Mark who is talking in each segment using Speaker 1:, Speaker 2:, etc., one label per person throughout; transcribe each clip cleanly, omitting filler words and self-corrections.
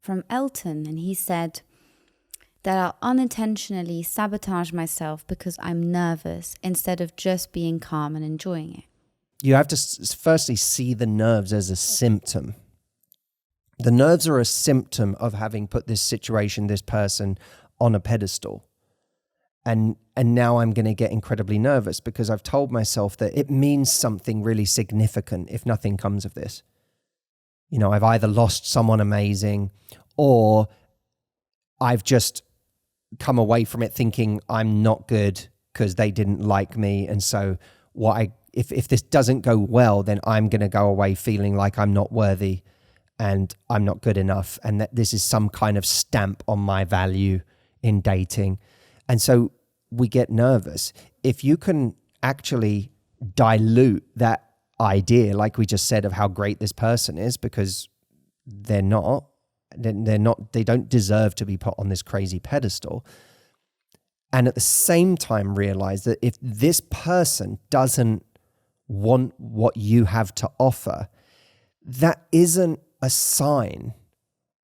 Speaker 1: from Elton, and he said that I'll unintentionally sabotage myself because I'm nervous instead of just being calm and enjoying it.
Speaker 2: You have to firstly see the nerves as a symptom. The nerves are a symptom of having put this situation, this person on a pedestal. And now I'm going to get incredibly nervous because I've told myself that it means something really significant if nothing comes of this. You know, I've either lost someone amazing or I've just come away from it thinking I'm not good because they didn't like me. And so if this doesn't go well, then I'm going to go away feeling like I'm not worthy and I'm not good enough, and that this is some kind of stamp on my value in dating. And so we get nervous. If you can actually dilute that idea, like we just said, of how great this person is, because they don't deserve to be put on this crazy pedestal. And at the same time, realize that if this person doesn't want what you have to offer, that isn't a sign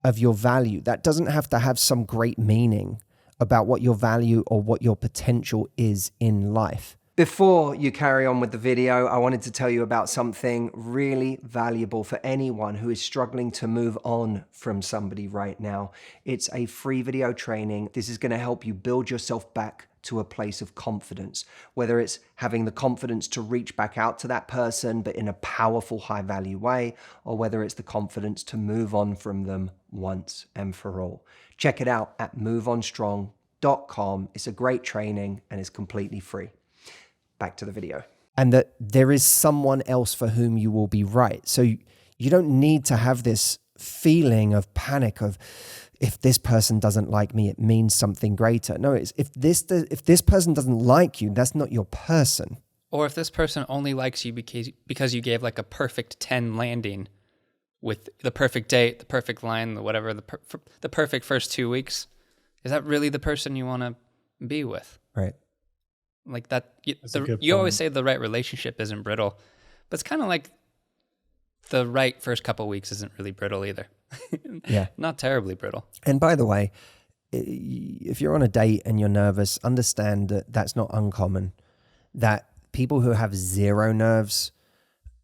Speaker 2: of your value. That doesn't have to have some great meaning about what your value or what your potential is in life. Before you carry on with the video, I wanted to tell you about something really valuable for anyone who is struggling to move on from somebody right now. It's a free video training. This is going to help you build yourself back to a place of confidence, whether it's having the confidence to reach back out to that person, but in a powerful, high-value way, or whether it's the confidence to move on from them once and for all. Check it out at moveonstrong.com. It's a great training and it's completely free. Back to the video. And that there is someone else for whom you will be right. So you don't need to have this feeling of panic of, if this person doesn't like me, it means something greater. No, it's if this person doesn't like you, that's not your person.
Speaker 3: Or if this person only likes you because you gave like a perfect 10 landing with the perfect date, the perfect line, the perfect first 2 weeks, is that really the person you want to be with?
Speaker 2: Right.
Speaker 3: Like that, you always say the right relationship isn't brittle, but it's kind of like the right first couple of weeks isn't really brittle either.
Speaker 2: Yeah.
Speaker 3: Not terribly brittle.
Speaker 2: And by the way, if you're on a date and you're nervous, understand that that's not uncommon. That people who have zero nerves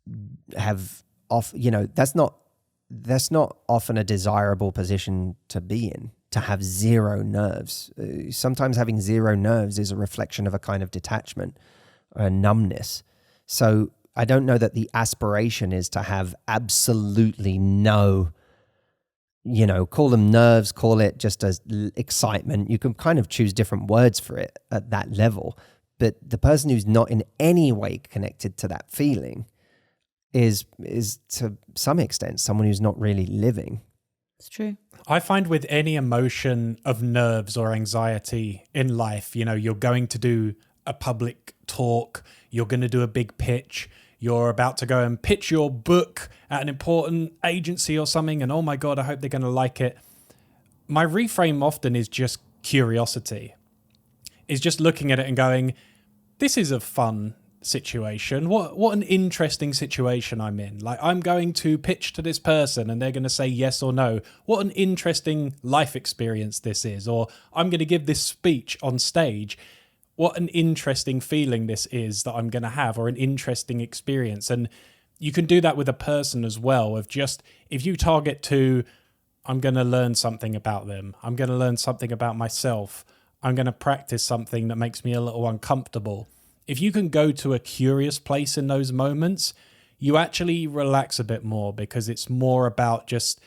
Speaker 2: that's not often a desirable position to be in, to have zero nerves. Sometimes having zero nerves is a reflection of a kind of detachment or a numbness. So I don't know that the aspiration is to have absolutely no, call them nerves, call it just as excitement. You can kind of choose different words for it at that level. But the person who's not in any way connected to that feeling is to some extent someone who's not really living.
Speaker 1: It's true.
Speaker 4: I find with any emotion of nerves or anxiety in life, you're going to do a public talk, you're going to do a big pitch, you're about to go and pitch your book at an important agency or something, and oh my God, I hope they're going to like it. My reframe often is just curiosity. Is just looking at it and going, this is a fun situation. What an interesting situation I'm in. Like, I'm going to pitch to this person and they're going to say yes or no. What an interesting life experience this is. Or I'm going to give this speech on stage. What an interesting feeling this is that I'm going to have, or an interesting experience. And you can do that with a person as well, of just, if you target to, I'm going to learn something about them, I'm going to learn something about myself, I'm going to practice something that makes me a little uncomfortable. If you can go to a curious place in those moments, you actually relax a bit more, because it's more about just,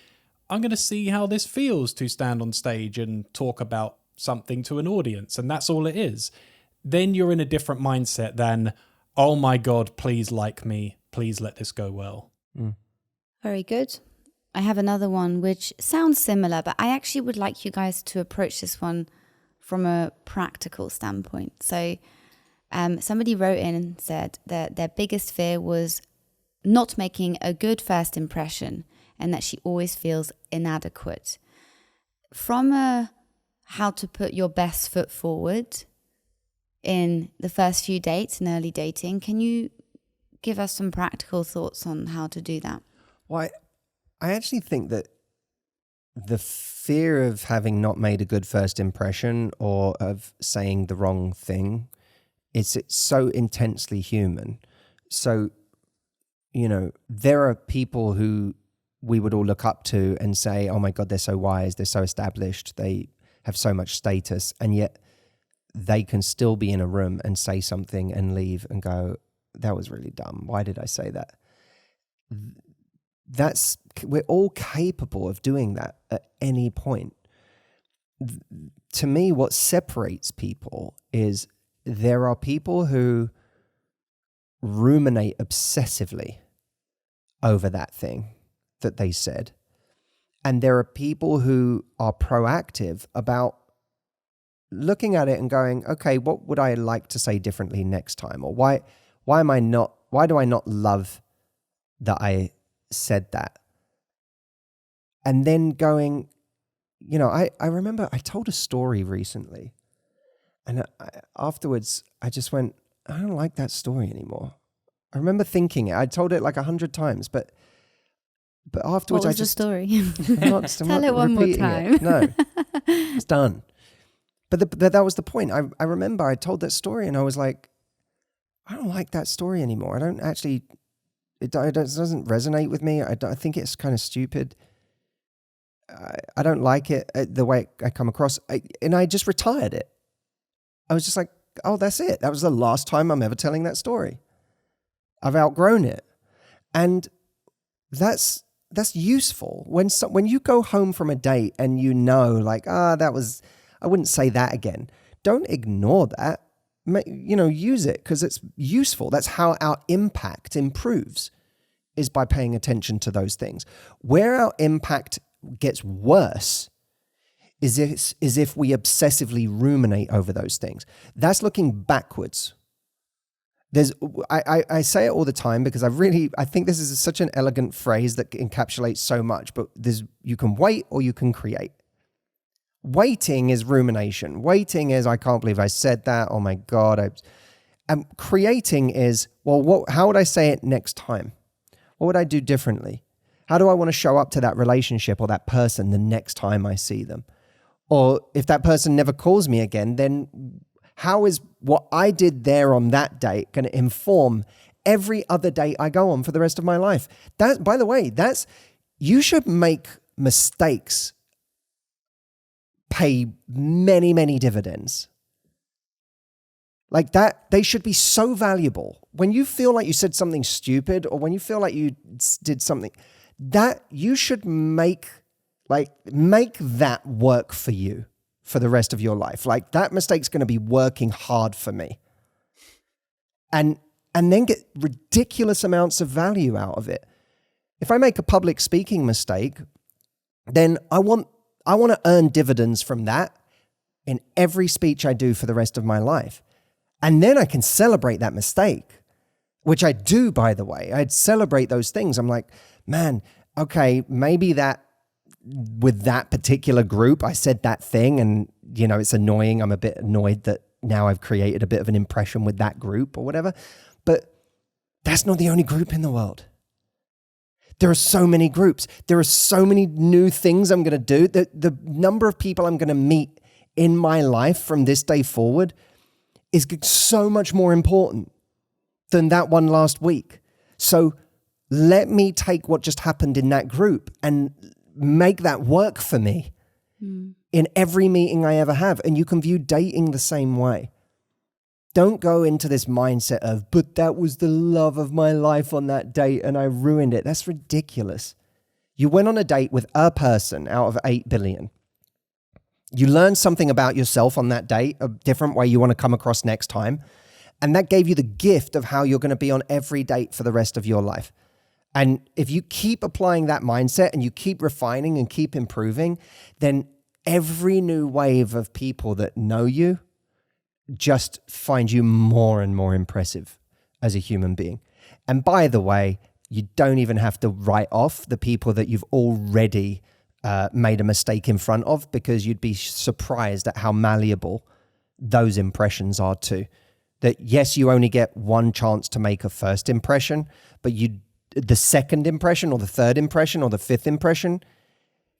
Speaker 4: I'm going to see how this feels to stand on stage and talk about something to an audience. And that's all it is. Then you're in a different mindset than, oh my God, please like me. Please let this go well.
Speaker 1: Very good. I have another one which sounds similar, but I actually would like you guys to approach this one from a practical standpoint. So somebody wrote in and said that their biggest fear was not making a good first impression, and that she always feels inadequate. From a how to put your best foot forward in the first few dates and early dating, can you give us some practical thoughts on how to do that?
Speaker 2: Well, I actually think that the fear of having not made a good first impression or of saying the wrong thing, it's so intensely human. So, there are people who we would all look up to and say, oh my God, they're so wise, they're so established, they have so much status, and yet they can still be in a room and say something and leave and go, that was really dumb. Why did I say that? We're all capable of doing that at any point. To me, what separates people is there are people who ruminate obsessively over that thing that they said. And there are people who are proactive about looking at it and going, okay, what would I like to say differently next time? Or why do I not love that I said that? And then going, I remember I told a story recently, and afterwards I just went, I don't like that story anymore. I remember thinking it. I told it like 100 times, but afterwards
Speaker 1: What was the story?
Speaker 2: Tell
Speaker 1: it one more time.
Speaker 2: No, it's done. But that was the point. I remember I told that story and I was like, I don't like that story anymore. I don't actually, it doesn't resonate with me. I think it's kind of stupid. I don't like it the way I come across. And I just retired it. I was just like, oh, that's it. That was the last time I'm ever telling that story. I've outgrown it. And that's useful. When you go home from a date and I wouldn't say that again. Don't ignore that. Use it because it's useful. That's how our impact improves, is by paying attention to those things. Where our impact gets worse is if we obsessively ruminate over those things. That's looking backwards. I say it all the time because I think this is such an elegant phrase that encapsulates so much, but you can wait or you can create. Waiting is rumination. Waiting is, I can't believe I said that. Oh my God. Creating is, how would I say it next time? What would I do differently? How do I want to show up to that relationship or that person the next time I see them? Or if that person never calls me again, then how is what I did there on that date going to inform every other date I go on for the rest of my life? That, by the way, you should make mistakes pay many, many dividends. Like that, they should be so valuable. When you feel like you said something stupid or when you feel like you did something, that you should make that work for you for the rest of your life. Like that mistake's going to be working hard for me. And then get ridiculous amounts of value out of it. If I make a public speaking mistake, then I want to earn dividends from that in every speech I do for the rest of my life. And then I can celebrate that mistake, which I do, by the way. I'd celebrate those things. I'm like, man, okay, maybe that with that particular group, I said that thing and, it's annoying. I'm a bit annoyed that now I've created a bit of an impression with that group or whatever. But that's not the only group in the world. There are so many groups. There are so many new things I'm going to do. The number of people I'm going to meet in my life from this day forward is so much more important than that one last week. So let me take what just happened in that group and make that work for me in every meeting I ever have. And you can view dating the same way. Don't go into this mindset of, but that was the love of my life on that date and I ruined it. That's ridiculous. You went on a date with a person out of 8 billion. You learned something about yourself on that date, a different way you want to come across next time. And that gave you the gift of how you're going to be on every date for the rest of your life. And if you keep applying that mindset and you keep refining and keep improving, then every new wave of people that know you just find you more and more impressive as a human being. And by the way, you don't even have to write off the people that you've already made a mistake in front of, because you'd be surprised at how malleable those impressions are too. That yes, you only get one chance to make a first impression, but the second impression or the third impression or the fifth impression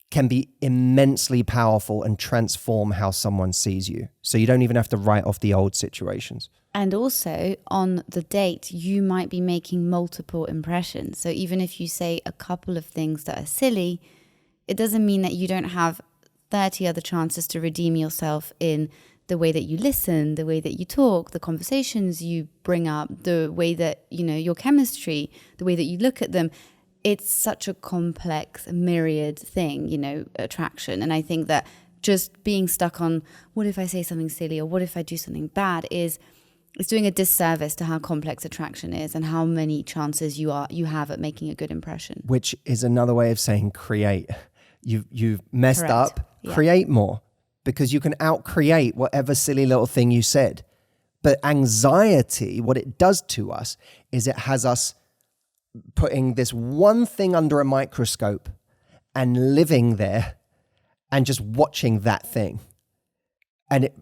Speaker 2: can be immensely powerful and transform how someone sees you. So you don't even have to write off the old situations.
Speaker 1: And also on the date, you might be making multiple impressions. So even if you say a couple of things that are silly, it doesn't mean that you don't have 30 other chances to redeem yourself in the way that you listen, the way that you talk, the conversations you bring up, the way that, your chemistry, the way that you look at them. It's such a complex, myriad thing, attraction. And I think that just being stuck on what if I say something silly or what if I do something bad is doing a disservice to how complex attraction is and how many chances you have at making a good impression.
Speaker 2: Which is another way of saying create. You've messed
Speaker 1: Correct.
Speaker 2: up,
Speaker 1: Yeah.
Speaker 2: Create more, because you can out-create whatever silly little thing you said. But anxiety, what it does to us is it has us putting this one thing under a microscope and living there and just watching that thing. And it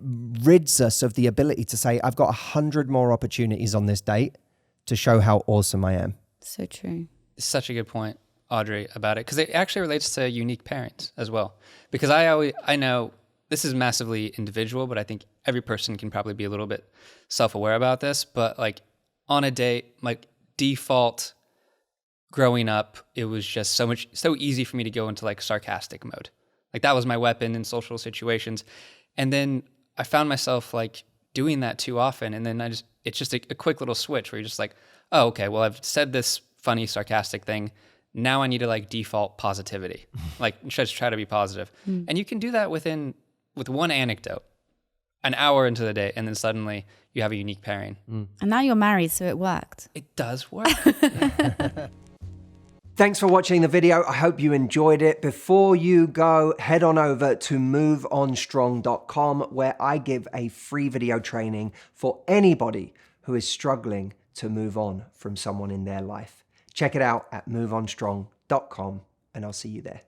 Speaker 2: rids us of the ability to say, I've got 100 more opportunities on this date to show how awesome I am.
Speaker 1: So true.
Speaker 3: Such a good point, Audrey, about it, because it actually relates to unique pairings as well. Because I know this is massively individual, but I think every person can probably be a little bit self-aware about this. But like on a date, like default growing up, it was just so easy for me to go into like sarcastic mode. Like that was my weapon in social situations. And then I found myself like doing that too often. And then it's just a quick little switch where you're just like, oh, okay, well, I've said this funny, sarcastic thing. Now I need to like default positivity, like just try to be positive. And you can do that with one anecdote, an hour into the day, and then suddenly you have a unique pairing.
Speaker 1: And now you're married, so it worked.
Speaker 3: It does work.
Speaker 2: Thanks for watching the video. I hope you enjoyed it. Before you go, head on over to moveonstrong.com, where I give a free video training for anybody who is struggling to move on from someone in their life. Check it out at moveonstrong.com, and I'll see you there.